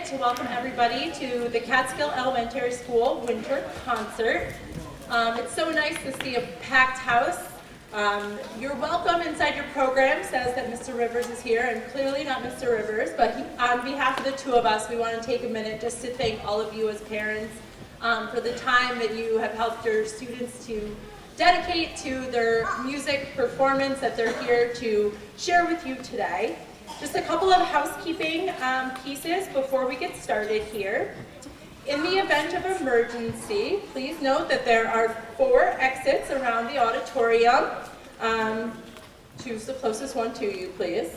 minute to welcome everybody to the Catskill Elementary School Winter Concert. It's so nice to see a packed house. You're welcome inside your program says that Mr. Rivers is here, and clearly not Mr. Rivers, but on behalf of the two of us, we want to take a minute just to thank all of you as parents for the time that you have helped your students to dedicate to their music performance that they're here to share with you today. Just a couple of housekeeping pieces before we get started here. In the event of emergency, please note that there are 4 exits around the auditorium. Choose the closest one to you, please.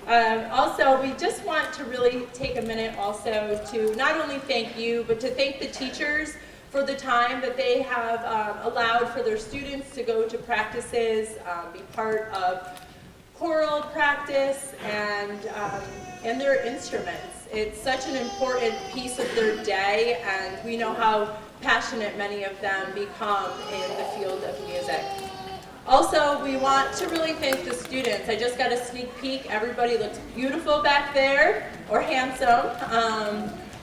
Also, we just want to really take a minute also to not only thank you, but to thank the teachers for the time that they have allowed for their students to go to practices, be part of choral practice, and their instruments. It's such an important piece of their day, and we know how passionate many of them become in the field of music. Also, we want to really thank the students. I just got a sneak peek. Everybody looks beautiful back there, or handsome.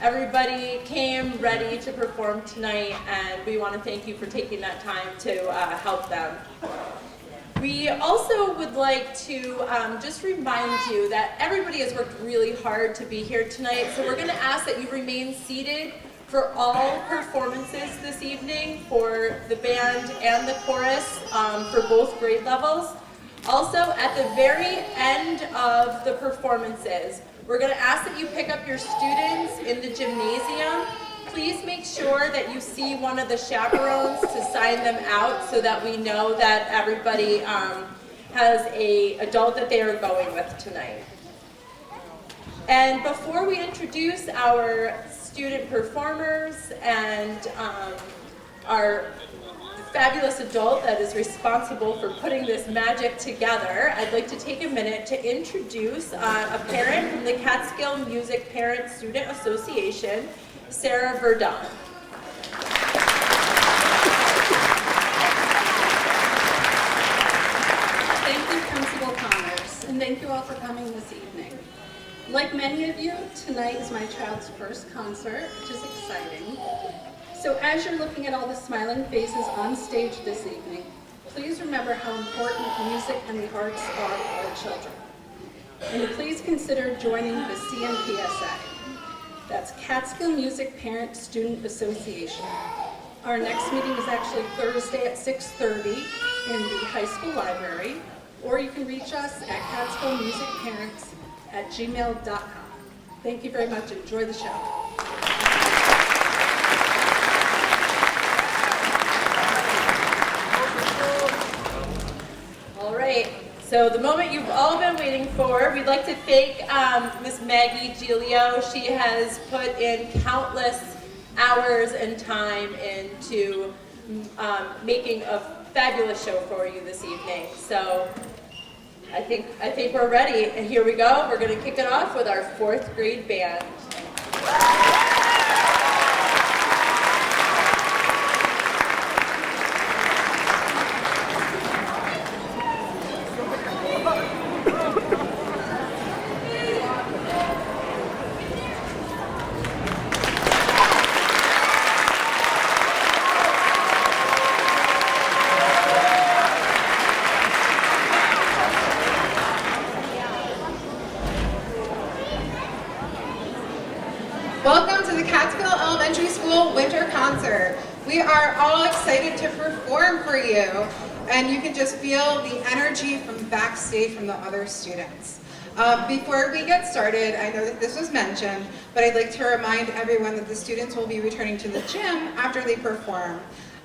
Everybody came ready to perform tonight, and we want to thank you for taking that time to help them. We also would like to just remind you that everybody has worked really hard to be here tonight, so we're going to ask that you remain seated for all performances this evening for the band and the chorus for both grade levels. Also, at the very end of the performances, we're going to ask that you pick up your students in the gymnasium. Please make sure that you see one of the chaperones to sign them out so that we know that everybody has an adult that they are going with tonight. And before we introduce our student performers and our fabulous adult that is responsible for putting this magic together, I'd like to take a minute to introduce a parent from the Catskill Music Parent Student Association, Sarah Verdon. Thank you, Principal Connors, and thank you all for coming this evening. Like many of you, tonight is my child's first concert, which is exciting. So as you're looking at all the smiling faces on stage this evening, please remember how important music and the arts are for our children. And please consider joining the CMPSA. That's Catskill Music Parent Student Association. Our next meeting is actually Thursday at 6:30 in the high school library, or you can reach us at catskillmusicparents@gmail.com. Thank you very much. Enjoy the show. All right. So the moment you've all been waiting for, we'd like to thank Miss Maggie Giglio. She has put in countless hours and time into making a fabulous show for you this evening. So I think we're ready, and here we go. We're going to kick it off with our 4th grade band. Welcome to the Catskill Elementary School Winter Concert. We are all excited to perform for you, and you can just feel the energy from backstage from the other students. Before we get started, I know that this was mentioned, but I'd like to remind everyone that the students will be returning to the gym after they perform.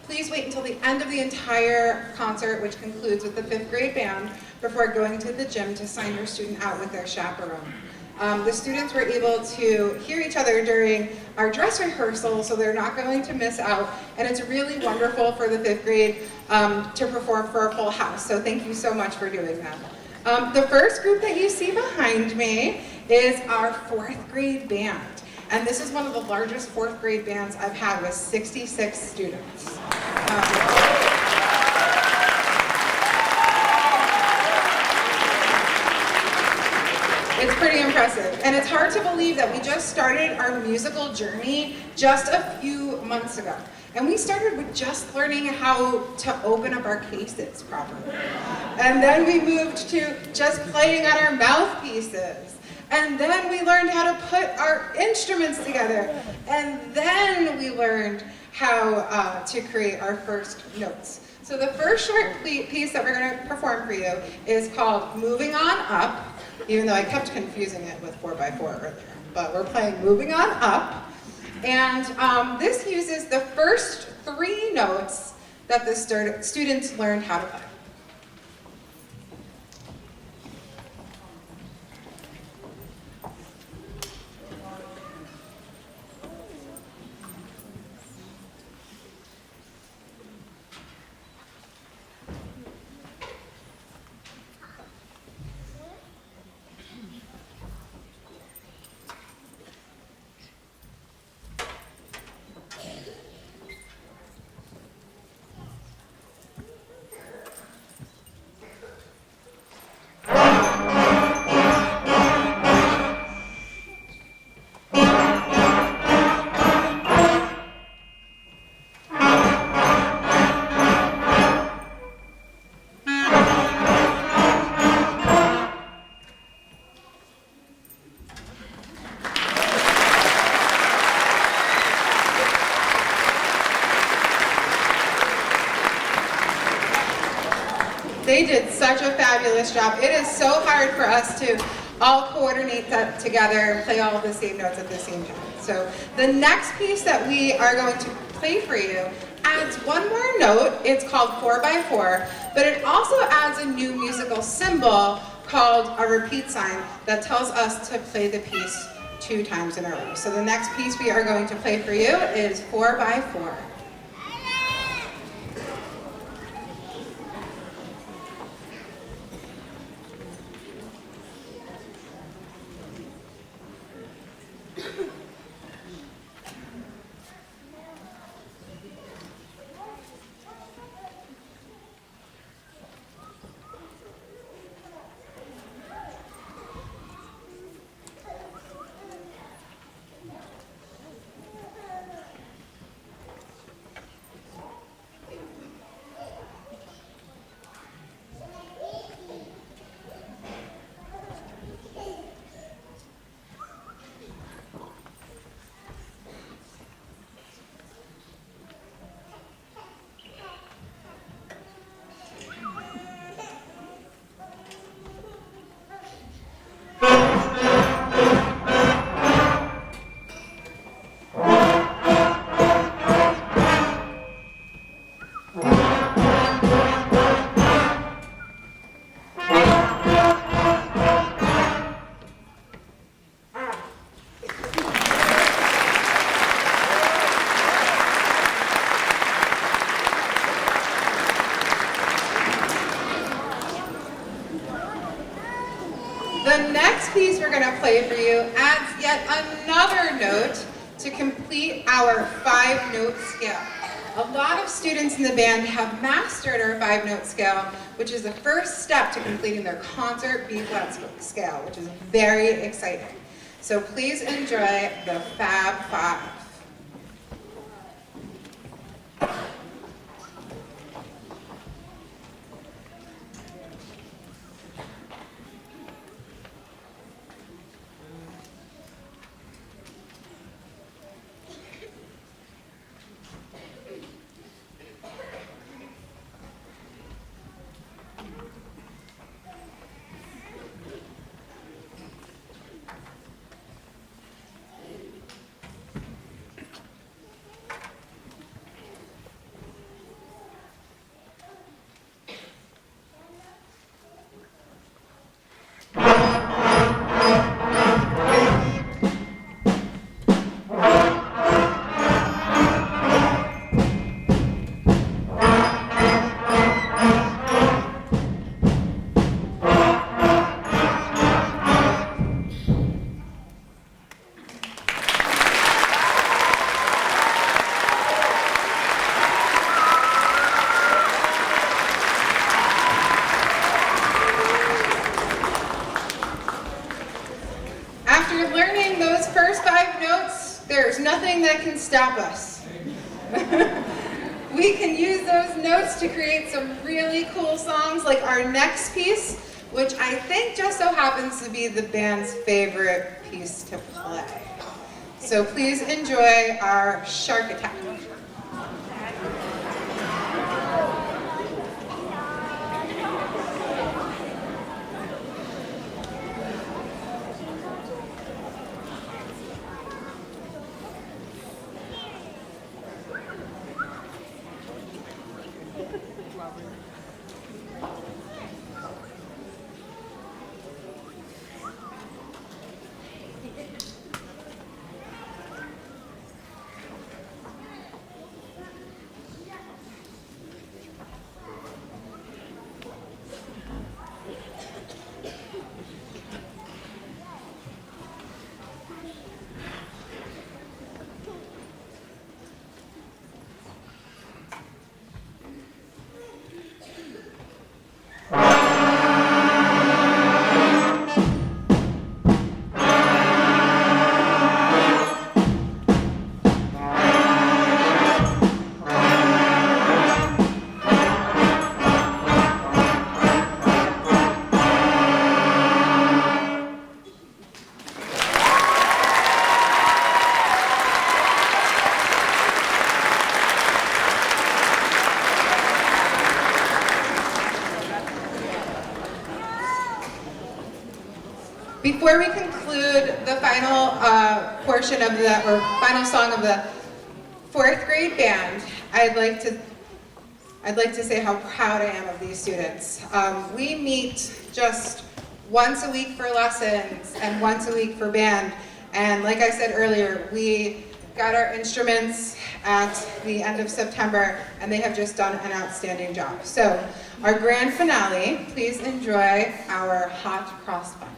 Please wait until the end of the entire concert, which concludes with the 5th grade band, before going to the gym to sign your student out with their chaperone. The students were able to hear each other during our dress rehearsal, so they're not going to miss out. And it's really wonderful for the 5th grade to perform for a full house. So thank you so much for doing that. The first group that you see behind me is our 4th grade band. And this is one of the largest 4th grade bands I've had with 66 students. It's pretty impressive. impressive. And it's hard to believe that we just started our musical journey just a few months ago. And we started with just learning how to open up our cases properly. And then we moved to just playing on our mouthpieces. And then we learned how to put our instruments together. And then we learned how to create our first notes. So the first short piece that we're going to perform for you is called Moving On Up, even though I kept confusing it with 4x4 earlier. But we're playing Moving On Up. And this uses the first 3 notes that the students learned how to play. They did such a fabulous job. It is so hard for us to all coordinate that together and play all of the same notes at the same time. So the next piece that we are going to play for you adds one more note. It's called 4x4, but it also adds a new musical symbol called a repeat sign that tells us to play the piece 2 times in a row. So the next piece we are going to play for you is 4x4. The next piece we're going to play for you adds yet another note to complete our 5-note scale. A lot of students in the band have mastered our 5-note scale, which is the first step to completing their concert B-flat scale, which is very exciting. So please enjoy the Fab Five. stop us. We can use those notes to create some really cool songs like our next piece, which I think just so happens to be the band's favorite piece to play. So please enjoy our Shark Attack. Before we conclude the final portion of the, or final song of the 4th grade band, I'd like to say how proud I am of these students. We meet just once a week for lessons and once a week for band. And like I said earlier, we got our instruments at the end of September, and they have just done an outstanding job. So our grand finale, please enjoy our Hot Cross Buns.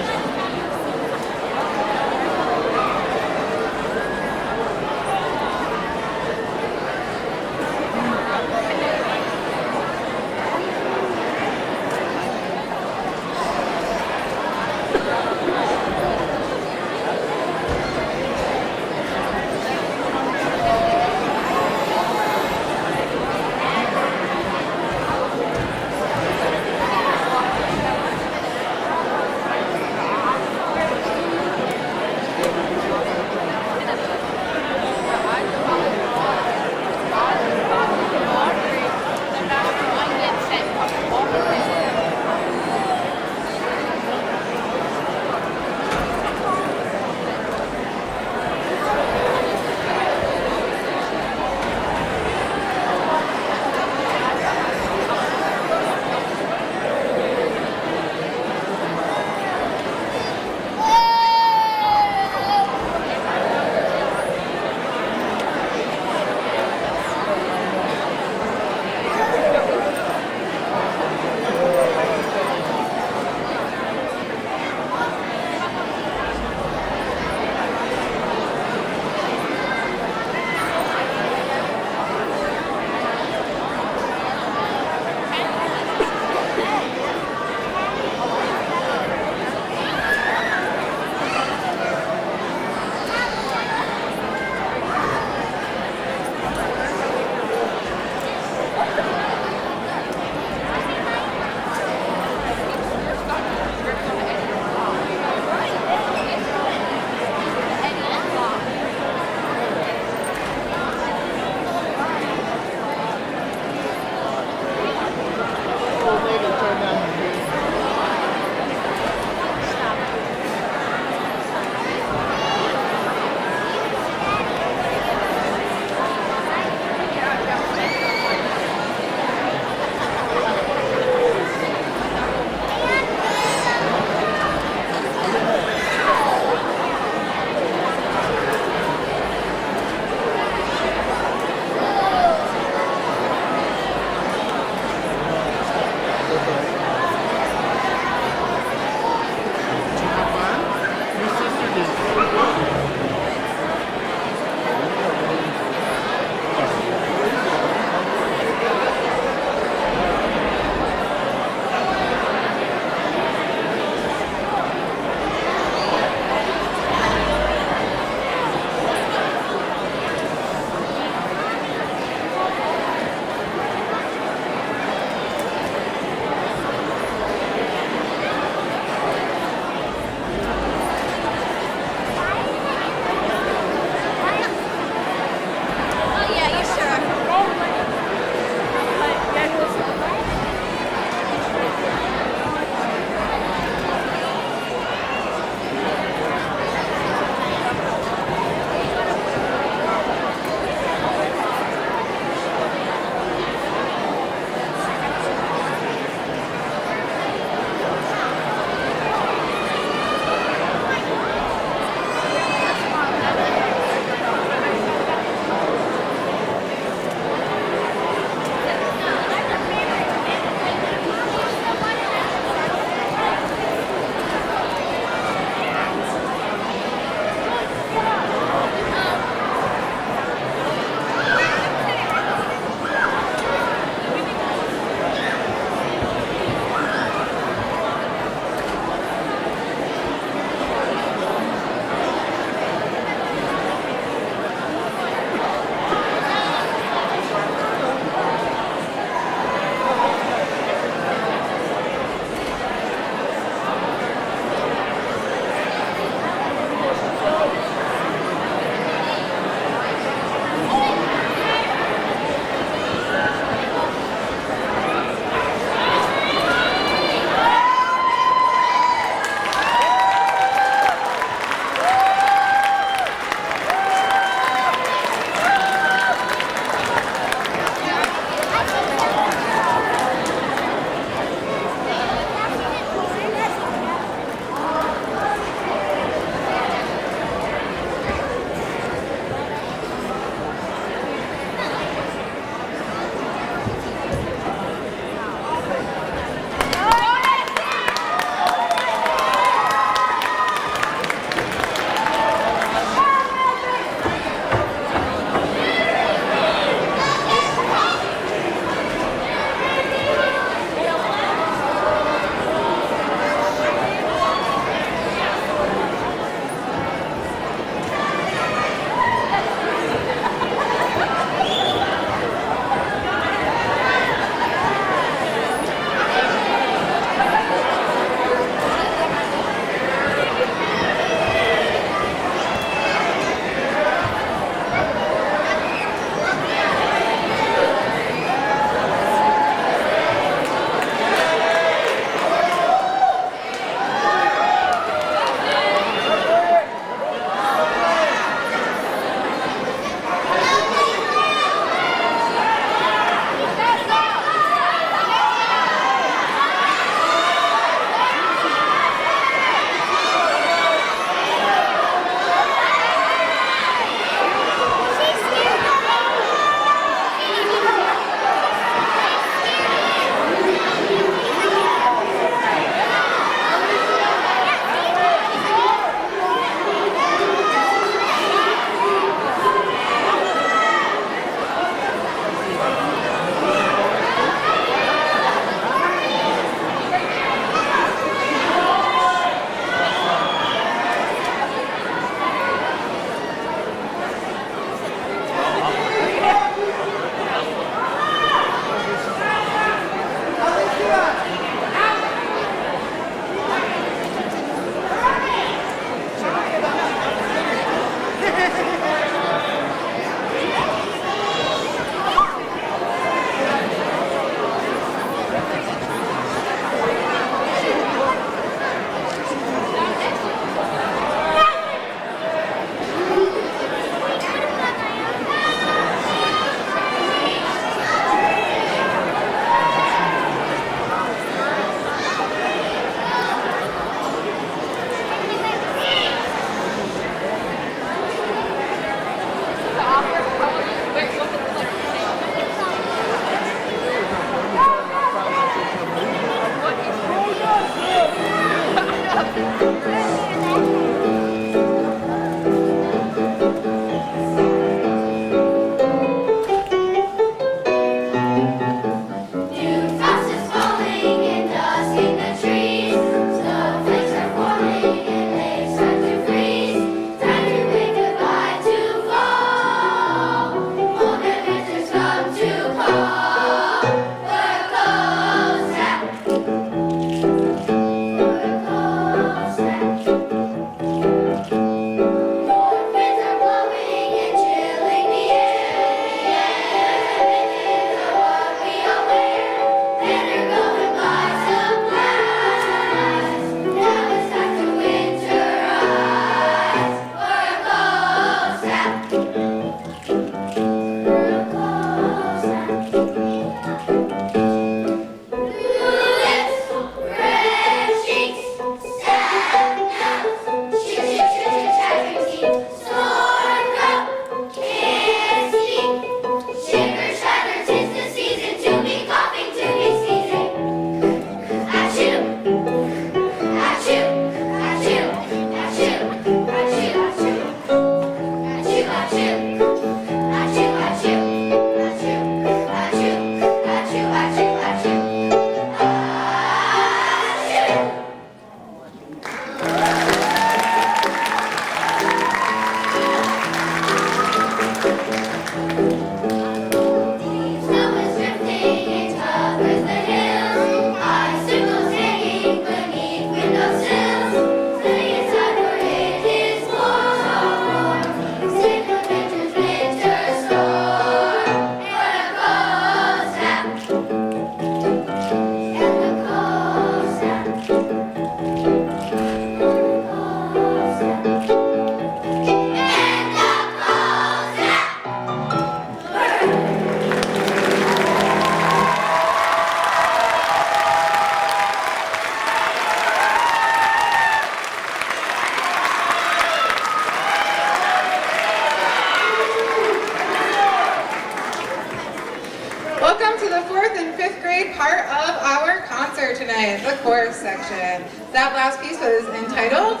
to the 4th and 5th grade part of our concert tonight, the chorus section. That last piece was entitled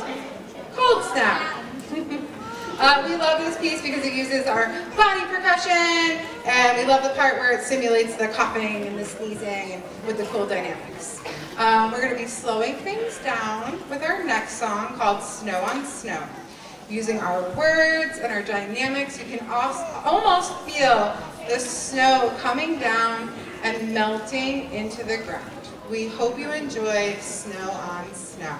Cold Snap. We love this piece because it uses our body percussion, and we love the part where it simulates the coughing and the sneezing and with the cool dynamics. We're going to be slowing things down with our next song called Snow on Snow. Using our words and our dynamics, you can almost feel the snow coming down and melting into the ground. We hope you enjoy Snow on Snow.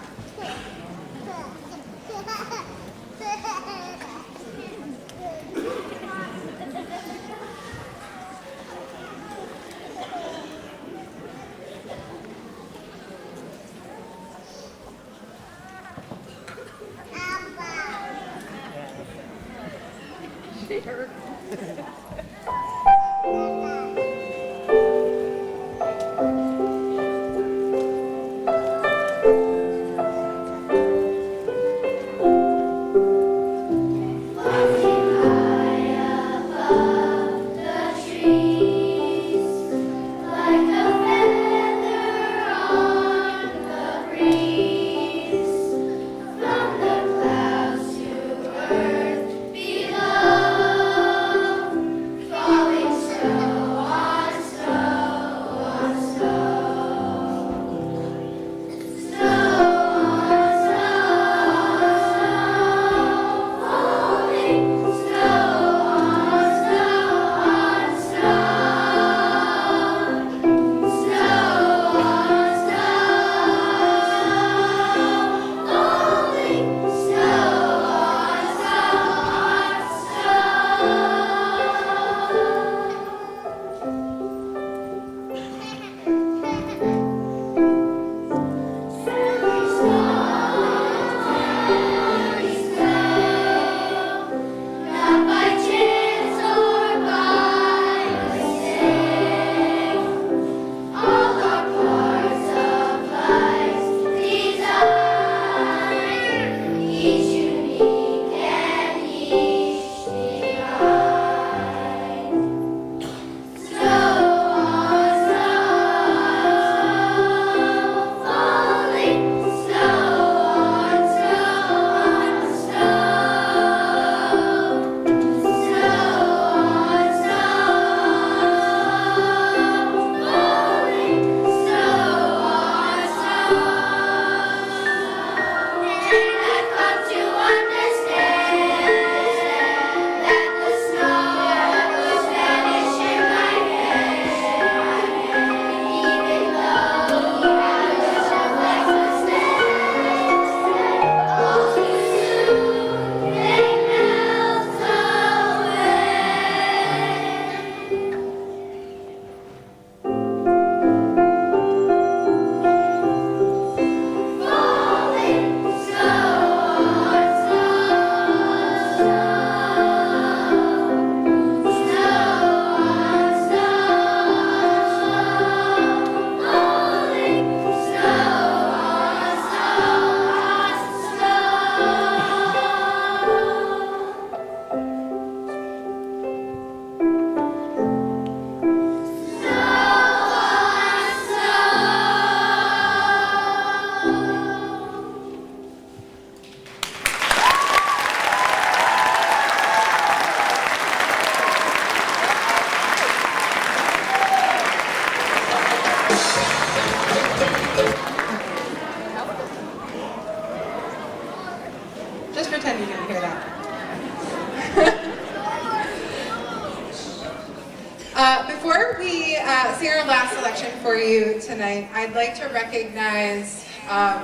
Before we sing our last selection for you tonight, I'd like to recognize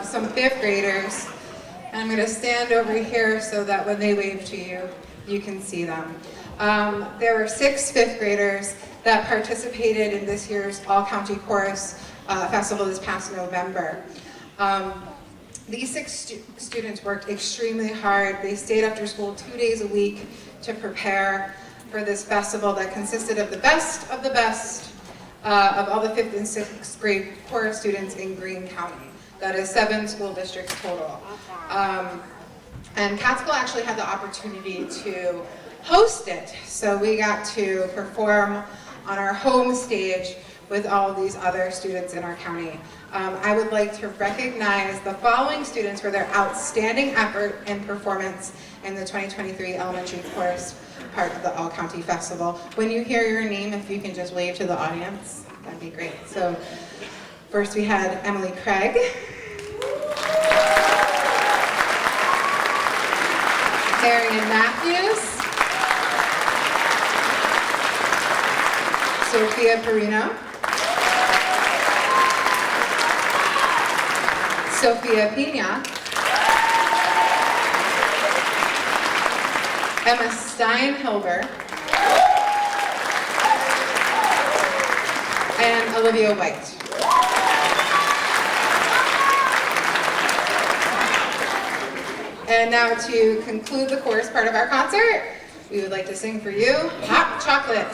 some fifth graders. And I'm going to stand over here so that when they wave to you, you can see them. There were 6 fifth graders that participated in this year's All-County Chorus Festival this past November. These 6 students worked extremely hard. They stayed after school 2 days a week to prepare for this festival that consisted of the best of all the 5th and 6th grade chorus students in Greene County. That is 7 school districts total. And Catskill actually had the opportunity to host it. So we got to perform on our home stage with all of these other students in our county. I would like to recognize the following students for their outstanding effort and performance in the 2023 elementary chorus part of the All County Festival. When you hear your name, if you can just wave to the audience, that'd be great. So first we had Emily Craig. Marion Matthews. Sophia Perino. Sophia Pina. Emma Steinhilber. And Olivia White. And now to conclude the chorus part of our concert, we would like to sing for you, Hot Chocolate.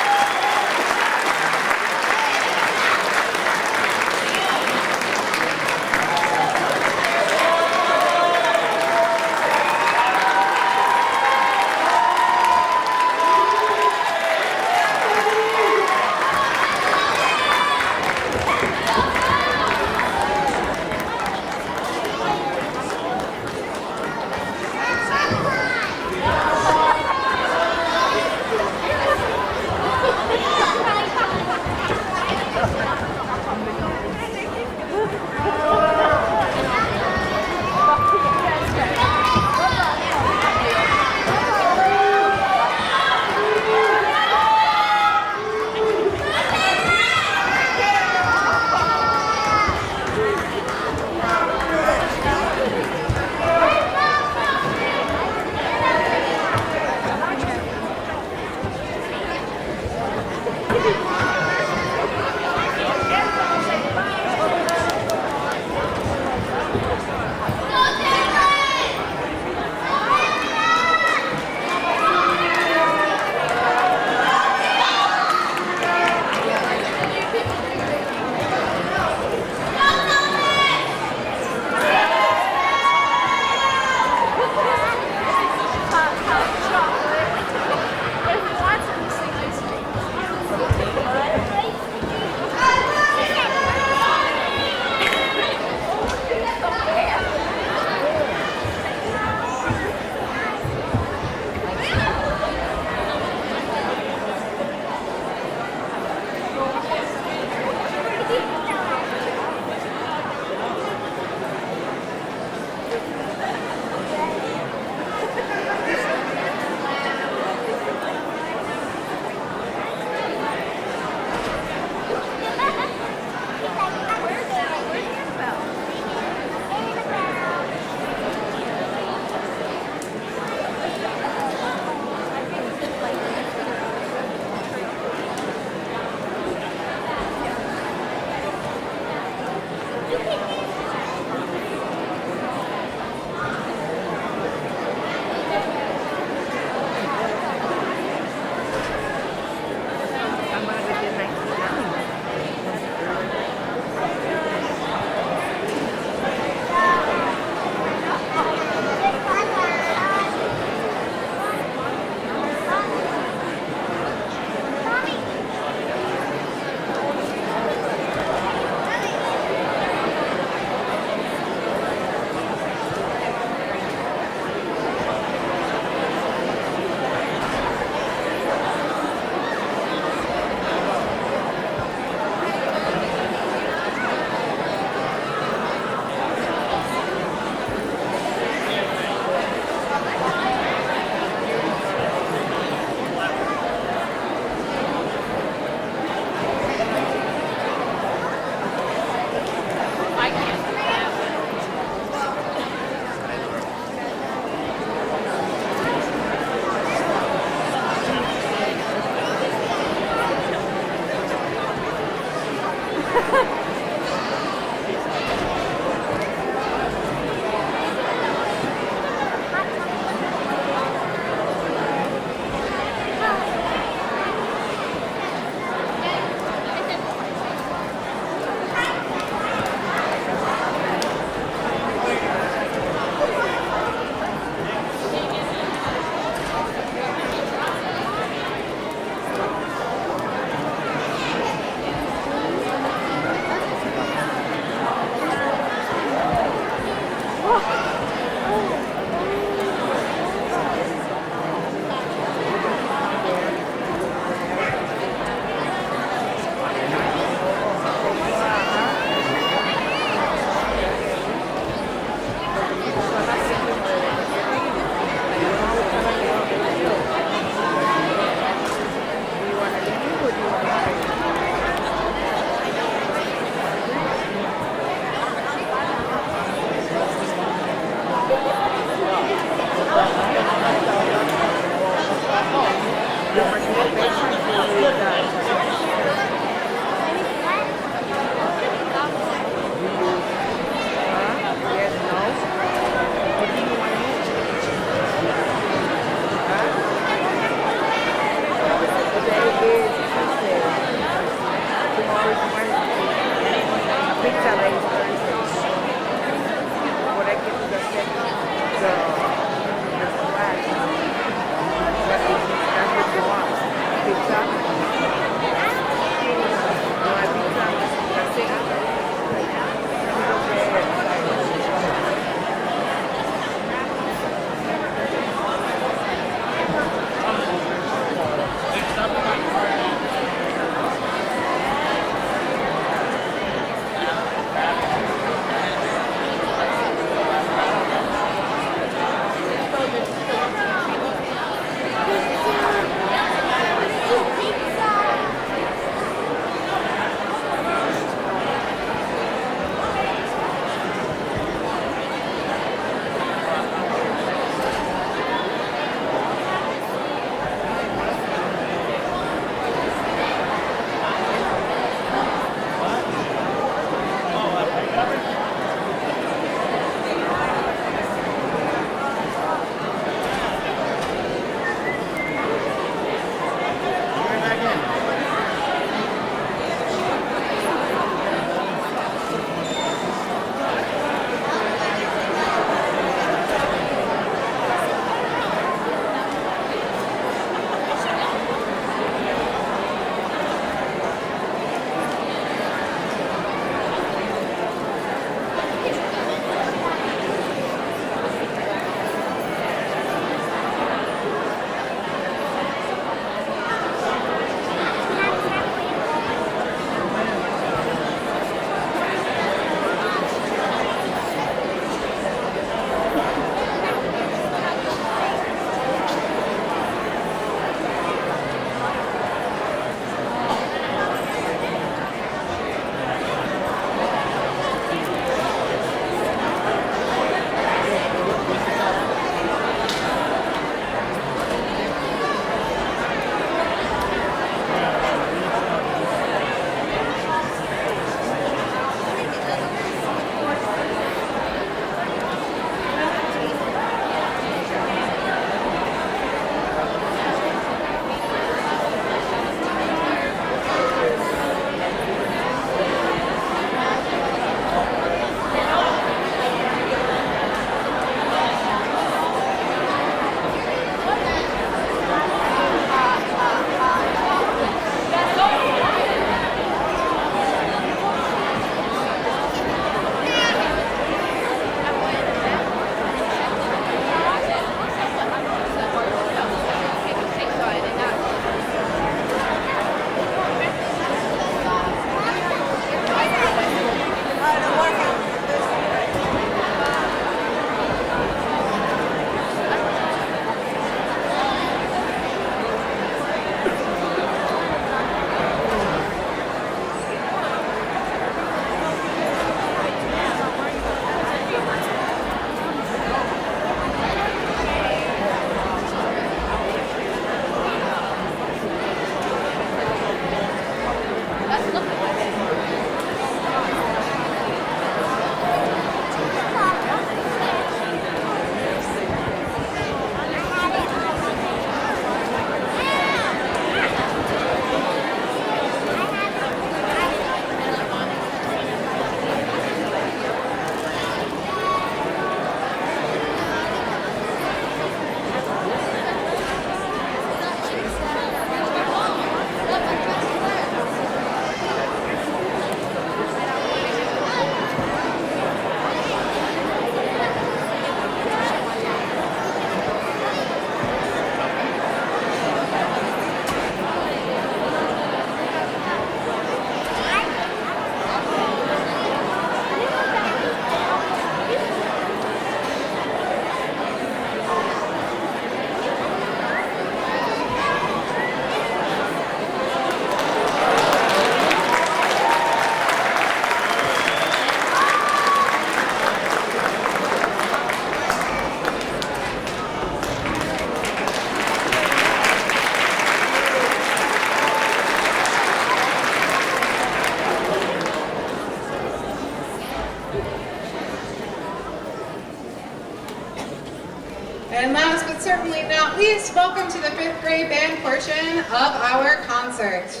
certainly not least, welcome to the 5th grade band portion of our concert.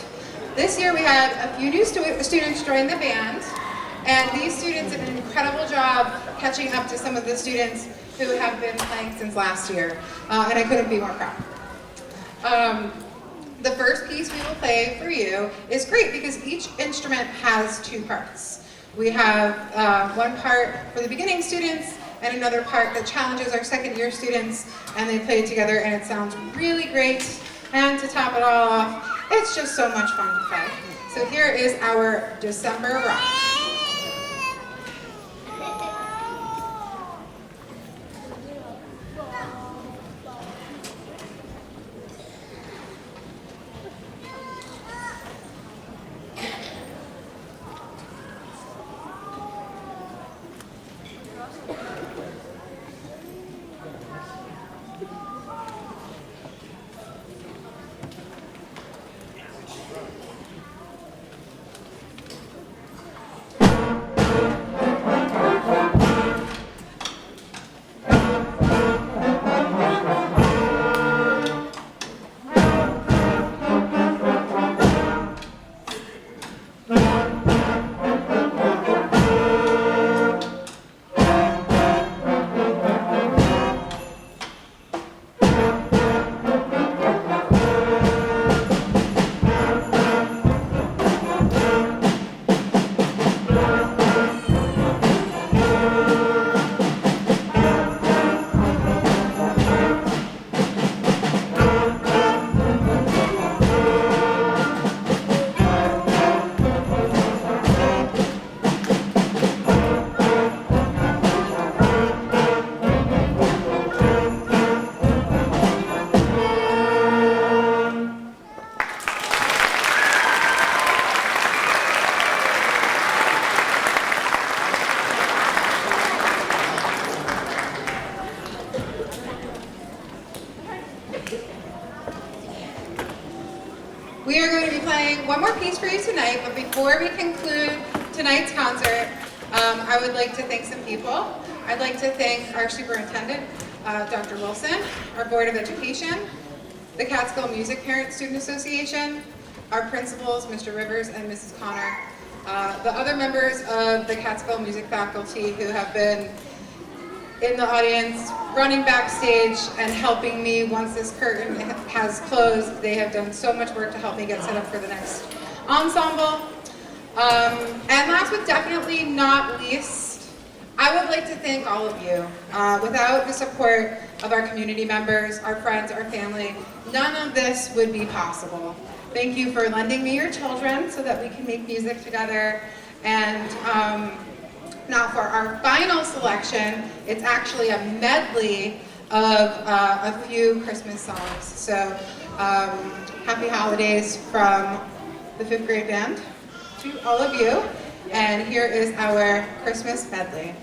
This year we had a few new students join the band, and these students did an incredible job catching up to some of the students who have been playing since last year, and I couldn't be more proud. The first piece we will play for you is great because each instrument has 2 parts. We have one part for the beginning students and another part that challenges our second-year students, and they play together and it sounds really great. And to top it all off, it's just so much fun to play. So here is our December Rock. We are going to be playing one more piece for you tonight, but before we conclude tonight's concert, I would like to thank some people. I'd like to thank our superintendent, Dr. Wilson, our Board of Education, the Catskill Music Parent Student Association, our principals, Mr. Rivers and Mrs. Connor, the other members of the Catskill Music faculty who have been in the audience, running backstage and helping me once this curtain has closed. They have done so much work to help me get set up for the next ensemble. And last but definitely not least, I would like to thank all of you. Without the support of our community members, our friends, our family, none of this would be possible. Thank you for lending me your children so that we can make music together. And now for our final selection, it's actually a medley of a few Christmas songs. So happy holidays from the 5th grade band to all of you. And here is our Christmas medley.